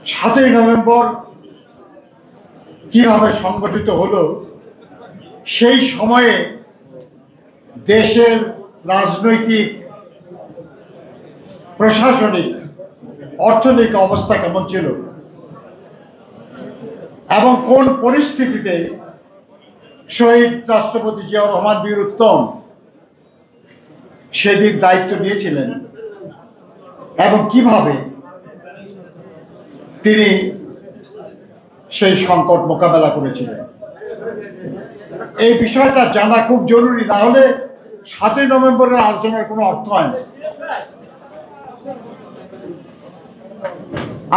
7ই November কিভাবে সংগঠিত হলো, সেই সময়ে দেশের রাজনৈতিক, প্রশাসনিক, অর্থনৈতিক অবস্থা কেমন ছিল এবং কোন পরিস্থিতিতে শহীদ রাষ্ট্রপতি জিয়াউর রহমান বীর উত্তম সেদিন দায়িত্ব নিয়েছিলেন এবং কিভাবে তিনি সেই সংকট মোকাবেলা করেছিলেন, এই বিষয়টা জানা খুব জরুরি। না হলে 7ই নভেম্বরের আলোচনার কোনো অর্থ হয় না।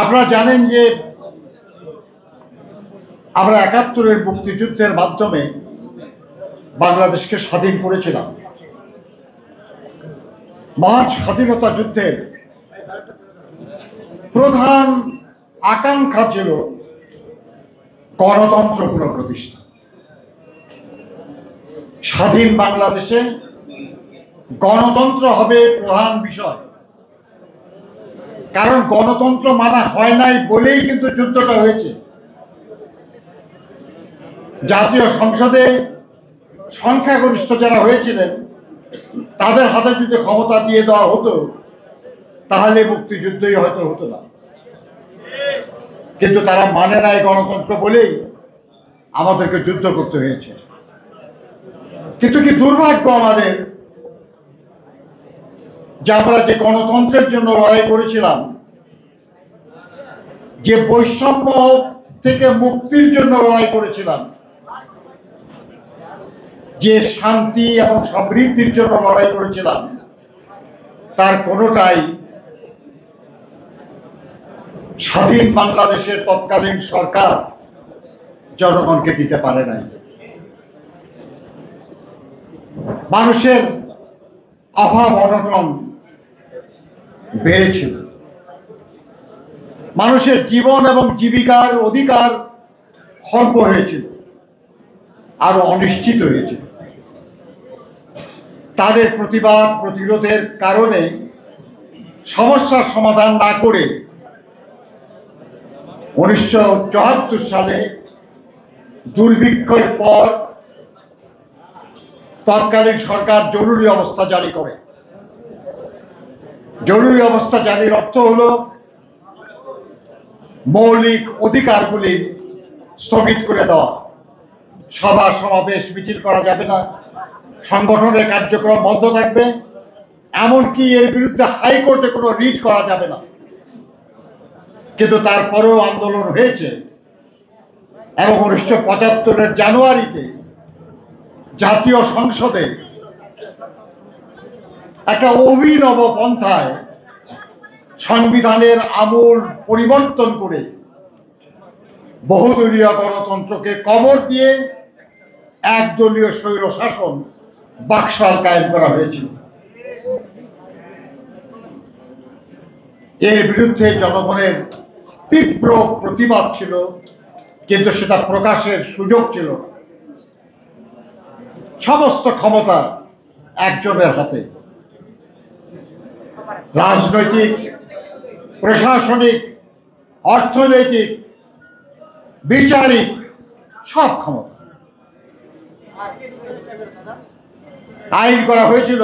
আপনারা জানেন যে আমরা ৭১-এর মুক্তিযুদ্ধের মাধ্যমে বাংলাদেশকে স্বাধীন করেছিলাম। মহান স্বাধীনতা যুদ্ধের প্রধান আকাঙ্ক্ষা ছিল গণতন্ত্র পুনঃপ্রতিষ্ঠা। স্বাধীন বাংলাদেশে গণতন্ত্র হবে প্রধান বিষয়, কারণ গণতন্ত্র মানা হয় নাই বলেই কিন্তু যুদ্ধটা হয়েছে। জাতীয় সংসদে সংখ্যাগরিষ্ঠ যারা হয়েছিলেন তাদের হাতে যদি ক্ষমতা দিয়ে দেওয়া হতো তাহলে মুক্তিযুদ্ধই হয়তো হতো না, কিন্তু তারা মানে নাই গণতন্ত্র বলেই আমাদেরকে যুদ্ধ করতে হয়েছে। কিন্তু কি দুর্ভাগ্য আমাদের যে আমরা যে গণতন্ত্রের জন্য লড়াই করেছিলাম, যে বৈষম্য থেকে মুক্তির জন্য লড়াই করেছিলাম, যে শান্তি এবং সমৃদ্ধির জন্য লড়াই করেছিলাম, তার কোনোটাই স্বাধীন বাংলাদেশের তৎকালীন সরকার জনগণকে দিতে পারে নাই। মানুষের অভাব অনটন বেড়েছিল, মানুষের জীবন এবং জীবিকার অধিকার খর্ব হয়েছিল, আরো অনিশ্চিত হয়েছিল। তাদের প্রতিবাদ প্রতিরোধের কারণে সমস্যার সমাধান না করে 1974 সালে দুর্ভিক্ষের পর তৎকালীন সরকার জরুরি অবস্থা জারি করে। জরুরি অবস্থা জারির অর্থ হলো মৌলিক অধিকারগুলি স্থগিত করে দেওয়া। সভা সমাবেশ মিছিল করা যাবে না, সংগঠনের কার্যক্রম বন্ধ থাকবে, এমনকি এর বিরুদ্ধে হাইকোর্টে কোনো রিট করা যাবে না। কিন্তু তারপরেও আন্দোলন হয়েছে এবং 1975-এর জানুয়ারিতে জাতীয় সংসদে একটা অভিনব পন্থায় সংবিধানের আমূল পরিবর্তন করে বহুদলীয় গণতন্ত্রকে কবর দিয়ে একদলীয় স্বৈরশাসন বাকশাল কায়েম করা হয়েছিল। এর বিরুদ্ধে জনগণের তীব্র প্রতিবাদ ছিল, কিন্তু সেটা প্রকাশের সুযোগ ছিল না। সমস্ত ক্ষমতা একজনের হাতে, রাজনৈতিক, প্রশাসনিক, অর্থনৈতিক, বিচারিক, সব ক্ষমতা। আইন করা হয়েছিল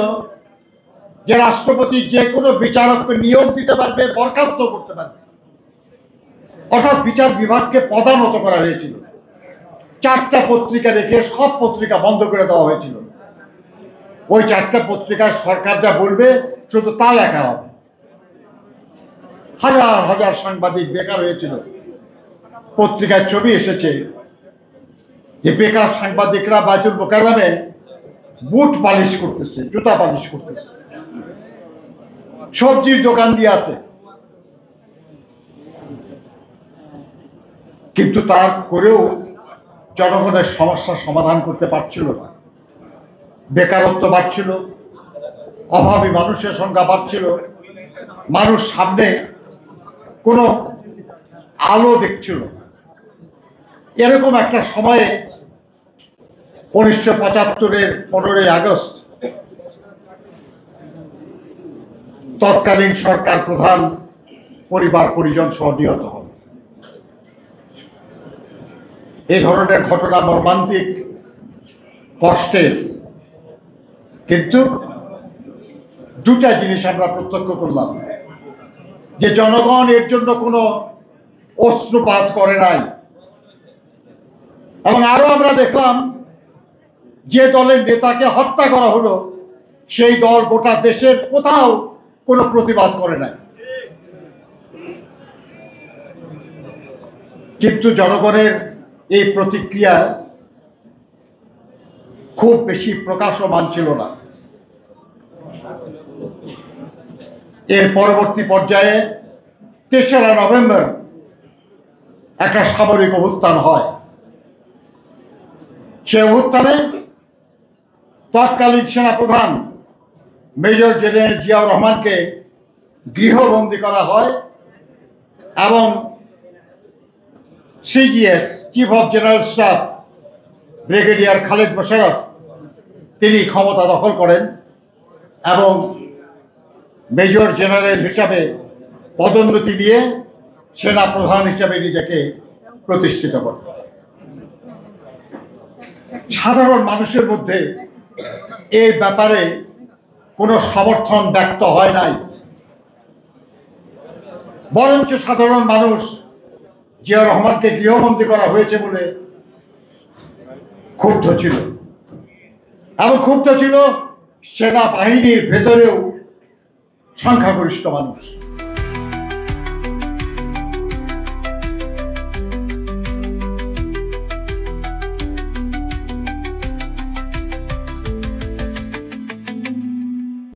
যে রাষ্ট্রপতি যে কোনো বিচারককে নিয়োগ দিতে পারবে, বরখাস্ত করতে পারবে, অর্থাৎ বিচার বিভাগকে পদানত করা হয়েছিল। 4টা পত্রিকা রেখে সব পত্রিকা বন্ধ করে দেওয়া হয়েছিল। ওই 4টা পত্রিকায় সরকার যা বলবে শুধু তা লেখা হবে। হাজার হাজার সাংবাদিক বেকার হয়েছিল। পত্রিকায় ছবি এসেছে যে বেকার সাংবাদিকরা বাইতুল মোকাররমে বুট পালিশ করতেছে, জুতা পালিশ করতেছে, সবজির দোকান দিয়ে আছে। কিন্তু তার করেও জনগণের সমস্যার সমাধান করতে পারছিল না। বেকারত্ব বাড়ছিল, অভাবী মানুষের সংখ্যা বাড়ছিল, মানুষ সামনে কোনো আলো দেখছিল। এরকম একটা সময়ে 1975-এর 15ই আগস্ট তৎকালীন সরকার প্রধান পরিবার পরিজন সহ নিহত হন। এই ধরনের ঘটনা মর্মান্তিক, কষ্টের, কিন্তু দুটা জিনিস আমরা প্রত্যক্ষ করলাম, যে জনগণ এর জন্য কোনো অশ্রুপাত করে নাই, এবং আরো আমরা দেখলাম যে দলের নেতাকে হত্যা করা হলো সেই দল গোটা দেশের কোথাও কোনো প্রতিবাদ করে নাই। কিন্তু জনগণের এই প্রতিক্রিয়া খুব বেশি প্রকাশমান ছিল না। এর পরবর্তী পর্যায়ে ৩রা নভেম্বর একটা সামরিক অভ্যুত্থান হয়। সে অভ্যুত্থানে তৎকালীন সেনাপ্রধান মেজর জেনারেল জিয়াউর রহমানকে গৃহবন্দী করা হয় এবং CGS chief of general staff brigadier Khaled Mosharraf তিনি ক্ষমতা দখল করেন এবং মেজর জেনারেল হিসাবে পদোন্নতি দিয়ে সেনাপ্রধান হিসাবে নিজেকে প্রতিষ্ঠিত করেন। সাধারণ মানুষের মধ্যে এই ব্যাপারে কোনো সমর্থন ব্যক্ত হয় নাই, বরঞ্চ সাধারণ মানুষ জিয়াউর রহমানকে গৃহবন্দী করা হয়েছে বলে ক্ষুব্ধ ছিল, এবং ক্ষুব্ধ ছিল সেনাবাহিনীর ভেতরেও সংখ্যাগরিষ্ঠ মানুষ।